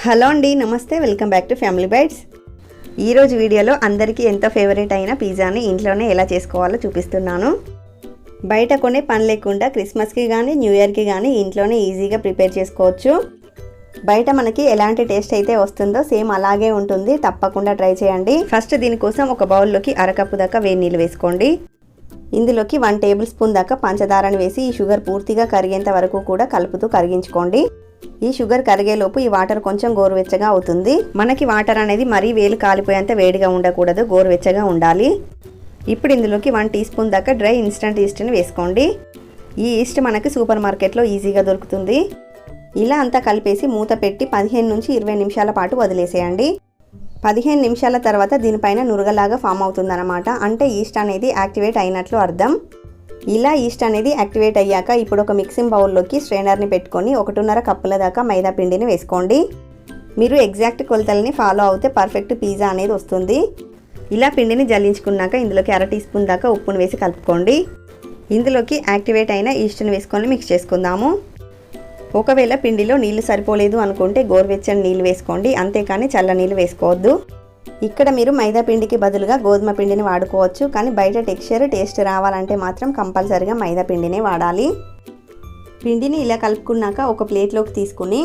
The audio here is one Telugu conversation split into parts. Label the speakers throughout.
Speaker 1: హలో అండి, నమస్తే. Welcome back to Family Bytes. ఈరోజు వీడియోలో అందరికీ ఎంతో ఫేవరెట్ అయిన పిజ్జాని ఇంట్లోనే ఎలా చేసుకోవాలో చూపిస్తున్నాను. బయట కొనే పని లేకుండా క్రిస్మస్కి కానీ న్యూ ఇయర్కి కానీ ఇంట్లోనే ఈజీగా ప్రిపేర్ చేసుకోవచ్చు. బయట మనకి ఎలాంటి టేస్ట్ అయితే వస్తుందో సేమ్ అలాగే ఉంటుంది. తప్పకుండా ట్రై చేయండి. ఫస్ట్ దీనికోసం ఒక బౌల్లోకి అరకప్పు దాకా వేడి నీళ్ళు వేసుకోండి. ఇందులోకి 1 టేబుల్ స్పూన్ దాకా పంచదారని వేసి ఈ షుగర్ పూర్తిగా కరిగేంత వరకు కూడా కలుపుతూ కరిగించుకోండి. ఈ షుగర్ కరిగేలోపు ఈ వాటర్ కొంచెం గోరువెచ్చగా అవుతుంది. మనకి వాటర్ అనేది మరీ వేలు కాలిపోయేంత వేడిగా ఉండకూడదు, గోరువెచ్చగా ఉండాలి. ఇప్పుడు ఇందులోకి 1 టీ స్పూన్ దాకా డ్రై ఇన్స్టంట్ ఈస్ట్ని వేసుకోండి. ఈ ఈస్ట్ మనకి సూపర్ మార్కెట్లో ఈజీగా దొరుకుతుంది. ఇలా అంతా కలిపేసి మూత పెట్టి 15 నుంచి 20 నిమిషాల పాటు వదిలేసేయండి. 15 నిమిషాల తర్వాత దీనిపైన నురగలాగా ఫామ్ అవుతుందన్నమాట. అంటే ఈస్ట్ అనేది యాక్టివేట్ అయినట్లు అర్థం. ఇలా ఈస్ట్ అనేది యాక్టివేట్ అయ్యాక ఇప్పుడు ఒక మిక్సింగ్ బౌల్లోకి స్ట్రైనర్ని పెట్టుకొని 1.5 కప్పుల దాకా మైదా పిండిని వేసుకోండి. మీరు ఎగ్జాక్ట్ కొలతల్ని ఫాలో అవుతే పర్ఫెక్ట్ పిజ్జా అనేది వస్తుంది. ఇలా పిండిని జల్లించుకున్నాక ఇందులోకి 1/2 టీ స్పూన్ దాకా ఉప్పును వేసి కలుపుకోండి. ఇందులోకి యాక్టివేట్ అయిన ఈస్ట్ని వేసుకొని మిక్స్ చేసుకుందాము. ఒకవేళ పిండిలో నీళ్లు సరిపోలేదు అనుకుంటే గోరువెచ్చని నీళ్ళు వేసుకోండి, అంతేకాని చల్ల నీళ్ళు వేసుకోవద్దు. ఇక్కడ మీరు మైదా పిండికి బదులుగా గోధుమ పిండిని వాడుకోవచ్చు, కానీ బయట టేస్ట్ రావాలంటే మాత్రం కంపల్సరిగా మైదా పిండినే వాడాలి. పిండిని ఇలా కలుపుకున్నాక ఒక ప్లేట్లోకి తీసుకుని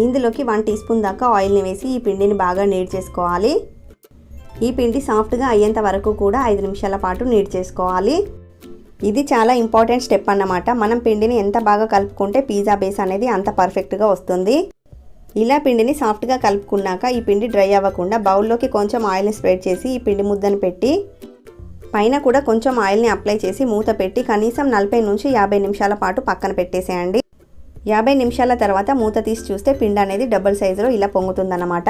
Speaker 1: ఇందులోకి 1 టీ స్పూన్ దాకా ఆయిల్ని వేసి ఈ పిండిని బాగా నీడ్ చేసుకోవాలి. ఈ పిండి సాఫ్ట్గా అయ్యేంత వరకు కూడా 5 నిమిషాల పాటు నీడ్ చేసుకోవాలి. ఇది చాలా ఇంపార్టెంట్ స్టెప్ అన్నమాట. మనం పిండిని ఎంత బాగా కలుపుకుంటే పిజ్జా బేస్ అనేది అంత పర్ఫెక్ట్గా వస్తుంది. ఇలా పిండిని సాఫ్ట్గా కలుపుకున్నాక ఈ పిండి డ్రై అవ్వకుండా బౌల్లోకి కొంచెం ఆయిల్ని స్ప్రెడ్ చేసి ఈ పిండి ముద్దను పెట్టి పైన కూడా కొంచెం ఆయిల్ని అప్లై చేసి మూత పెట్టి కనీసం 40 నుంచి 50 నిమిషాల పాటు పక్కన పెట్టేసేయండి. 50 నిమిషాల తర్వాత మూత తీసి చూస్తే పిండి అనేది డబుల్ సైజులో ఇలా పొంగుతుందన్నమాట.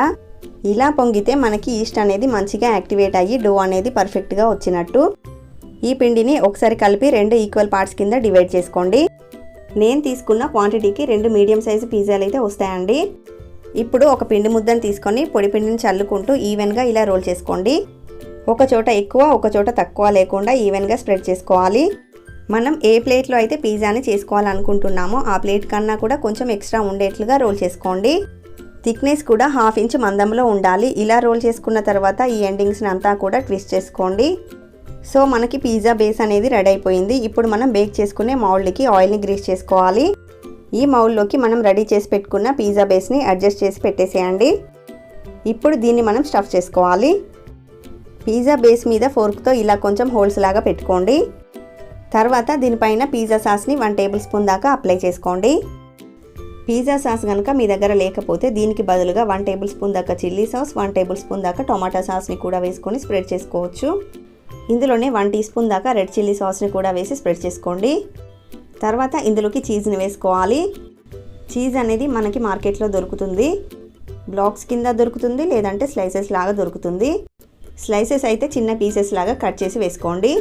Speaker 1: ఇలా పొంగితే మనకి ఈస్ట్ అనేది మంచిగా యాక్టివేట్ అయ్యి డో అనేది పర్ఫెక్ట్గా వచ్చినట్టు. ఈ పిండిని ఒకసారి కలిపి 2 ఈక్వల్ పార్ట్స్ కింద డివైడ్ చేసుకోండి. నేను తీసుకున్న క్వాంటిటీకి 2 మీడియం సైజు పిజ్జాలు అయితే వస్తాయండి. ఇప్పుడు ఒక పిండి ముద్దను తీసుకొని పొడి పిండిని చల్లుకుంటూ ఈవెన్గా ఇలా రోల్ చేసుకోండి. ఒక చోట ఎక్కువ ఒక చోట తక్కువ లేకుండా ఈవెన్గా స్ప్రెడ్ చేసుకోవాలి. మనం ఏ ప్లేట్లో అయితే పిజ్జాని చేసుకోవాలనుకుంటున్నామో ఆ ప్లేట్ కన్నా కూడా కొంచెం ఎక్స్ట్రా ఉండేట్లుగా రోల్ చేసుకోండి. థిక్నెస్ కూడా 1/2 ఇంచ్ మందంలో ఉండాలి. ఇలా రోల్ చేసుకున్న తర్వాత ఈ ఎండింగ్స్ని అంతా కూడా ట్విస్ట్ చేసుకోండి. సో మనకి పిజ్జా బేస్ అనేది రెడీ అయిపోయింది. ఇప్పుడు మనం బేక్ చేసుకునే మౌల్డ్కి ఆయిల్ని గ్రీస్ చేసుకోవాలి. ఈ మౌల్డ్లోకి మనం రెడీ చేసి పెట్టుకున్న పిజ్జా బేస్ని అడ్జస్ట్ చేసి పెట్టేసేయండి. ఇప్పుడు దీన్ని మనం స్టఫ్ చేసుకోవాలి. పిజ్జా బేస్ మీద ఫోర్క్తో ఇలా కొంచెం హోల్స్ లాగా పెట్టుకోండి. తర్వాత దీనిపైన పిజ్జా సాస్ని 1 టేబుల్ స్పూన్ దాకా అప్లై చేసుకోండి. పిజ్జా సాస్ కనుక మీ దగ్గర లేకపోతే దీనికి బదులుగా 1 టేబుల్ స్పూన్ దాకా చిల్లీ సాస్, 1 టేబుల్ స్పూన్ దాకా టొమాటో సాస్ని కూడా వేసుకొని స్ప్రెడ్ చేసుకోవచ్చు. ఇందులోనే 1 టీ స్పూన్ దాకా రెడ్ చిల్లీ సాస్ని కూడా వేసి స్ప్రెడ్ చేసుకోండి. తర్వాత ఇందులోకి చీజ్ని వేసుకోవాలి. చీజ్ అనేది మనకి మార్కెట్లో దొరుకుతుంది. బ్లాక్స్ కింద దొరుకుతుంది, లేదంటే స్లైసెస్ లాగా దొరుకుతుంది. స్లైసెస్ అయితే చిన్న పీసెస్ లాగా కట్ చేసి వేసుకోండి.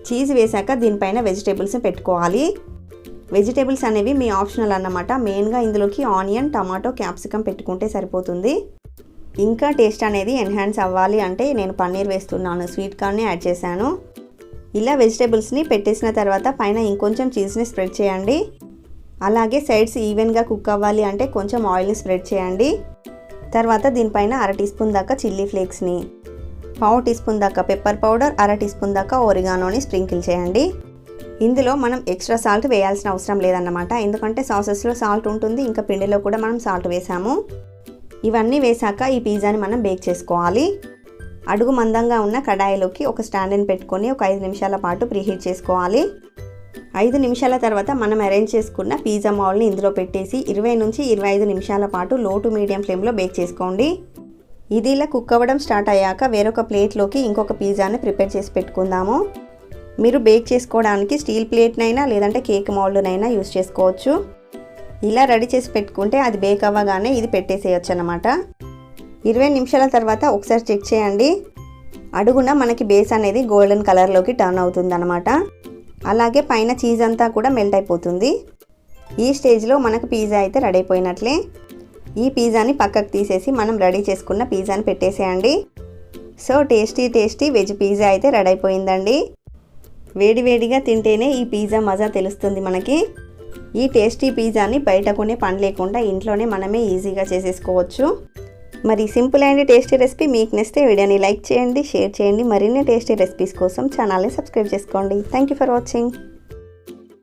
Speaker 1: చీజ్ వేసాక దీనిపైన వెజిటేబుల్స్ని పెట్టుకోవాలి. వెజిటేబుల్స్ అనేవి మీ ఆప్షనల్ అన్నమాట. మెయిన్గా ఇందులోకి ఆనియన్, టమాటో, క్యాప్సికమ్ పెట్టుకుంటే సరిపోతుంది. ఇంకా టేస్ట్ అనేది ఎన్హాన్స్ అవ్వాలి అంటే నేను పన్నీర్ వేస్తున్నాను, స్వీట్ కార్న్ని యాడ్ చేశాను. ఇలా వెజిటేబుల్స్ని పెట్టేసిన తర్వాత పైన ఇంకొంచెం చీజ్ని స్ప్రెడ్ చేయండి. అలాగే సైడ్స్ ఈవెన్గా కుక్ అవ్వాలి అంటే కొంచెం ఆయిల్ని స్ప్రెడ్ చేయండి. తర్వాత దీనిపైన 1/2 టీ స్పూన్ దాకా చిల్లీ ఫ్లేక్స్ని, 1/2 టీ స్పూన్ దాకా పెప్పర్ పౌడర్, 1/2 టీ స్పూన్ దాకా ఒరిగానోని స్ప్రింకిల్ చేయండి. ఇందులో మనం ఎక్స్ట్రా సాల్ట్ వేయాల్సిన అవసరం లేదన్నమాట, ఎందుకంటే సాసెస్లో సాల్ట్ ఉంటుంది, ఇంకా పిండిలో కూడా మనం సాల్ట్ వేసాము. ఇవన్నీ వేసాక ఈ పిజ్జాని మనం బేక్ చేసుకోవాలి. అడుగు మందంగా ఉన్న కడాయిలోకి ఒక స్టాండ్ని పెట్టుకొని ఒక 5 నిమిషాల పాటు ప్రీహీట్ చేసుకోవాలి. 5 నిమిషాల తర్వాత మనం అరేంజ్ చేసుకున్న పిజ్జా మౌల్డ్ని ఇందులో పెట్టేసి 20 నుంచి 25 నిమిషాల పాటు లో టు మీడియం ఫ్లేమ్లో బేక్ చేసుకోండి. ఇది ఇలా కుక్ అవ్వడం స్టార్ట్ అయ్యాక వేరొక ప్లేట్లోకి ఇంకొక పిజ్జాని ప్రిపేర్ చేసి పెట్టుకుందాము. మీరు బేక్ చేసుకోవడానికి స్టీల్ ప్లేట్నైనా లేదంటే కేక్ మౌల్డ్నైనా యూస్ చేసుకోవచ్చు. ఇలా రెడీ చేసి పెట్టుకుంటే అది బేక్ అవ్వగానే ఇది పెట్టేసేయచ్చు అన్నమాట. 20 నిమిషాల తర్వాత ఒకసారి చెక్ చేయండి. అడుగున మనకి బేస్ అనేది గోల్డెన్ కలర్లోకి టర్న్ అవుతుంది అన్నమాట. అలాగే పైన చీజ్ అంతా కూడా మెల్ట్ అయిపోతుంది. ఈ స్టేజ్లో మనకు పిజ్జా అయితే రెడీ అయిపోయినట్లే. ఈ పిజ్జాని పక్కకు తీసేసి మనం రెడీ చేసుకున్న పిజ్జాని పెట్టేసేయండి. సో టేస్టీ వెజ్ పిజ్జా అయితే రెడీ అయిపోయిందండి. వేడివేడిగా తింటేనే ఈ పిజ్జా మజా తెలుస్తుంది మనకి. ఈ టేస్టీ పిజ్జాని బయట కొనే పని లేకుండా ఇంట్లోనే మనమే ఈజీగా చేసేసుకోవచ్చు. మరి సింపుల్ అండ్ టేస్టీ రెసిపీ మీకు నచ్చితే వీడియోని లైక్ చేయండి, షేర్ చేయండి. మరిన్ని టేస్టీ రెసిపీస్ కోసం ఛానల్ని సబ్స్క్రైబ్ చేసుకోండి. Thank you for watching.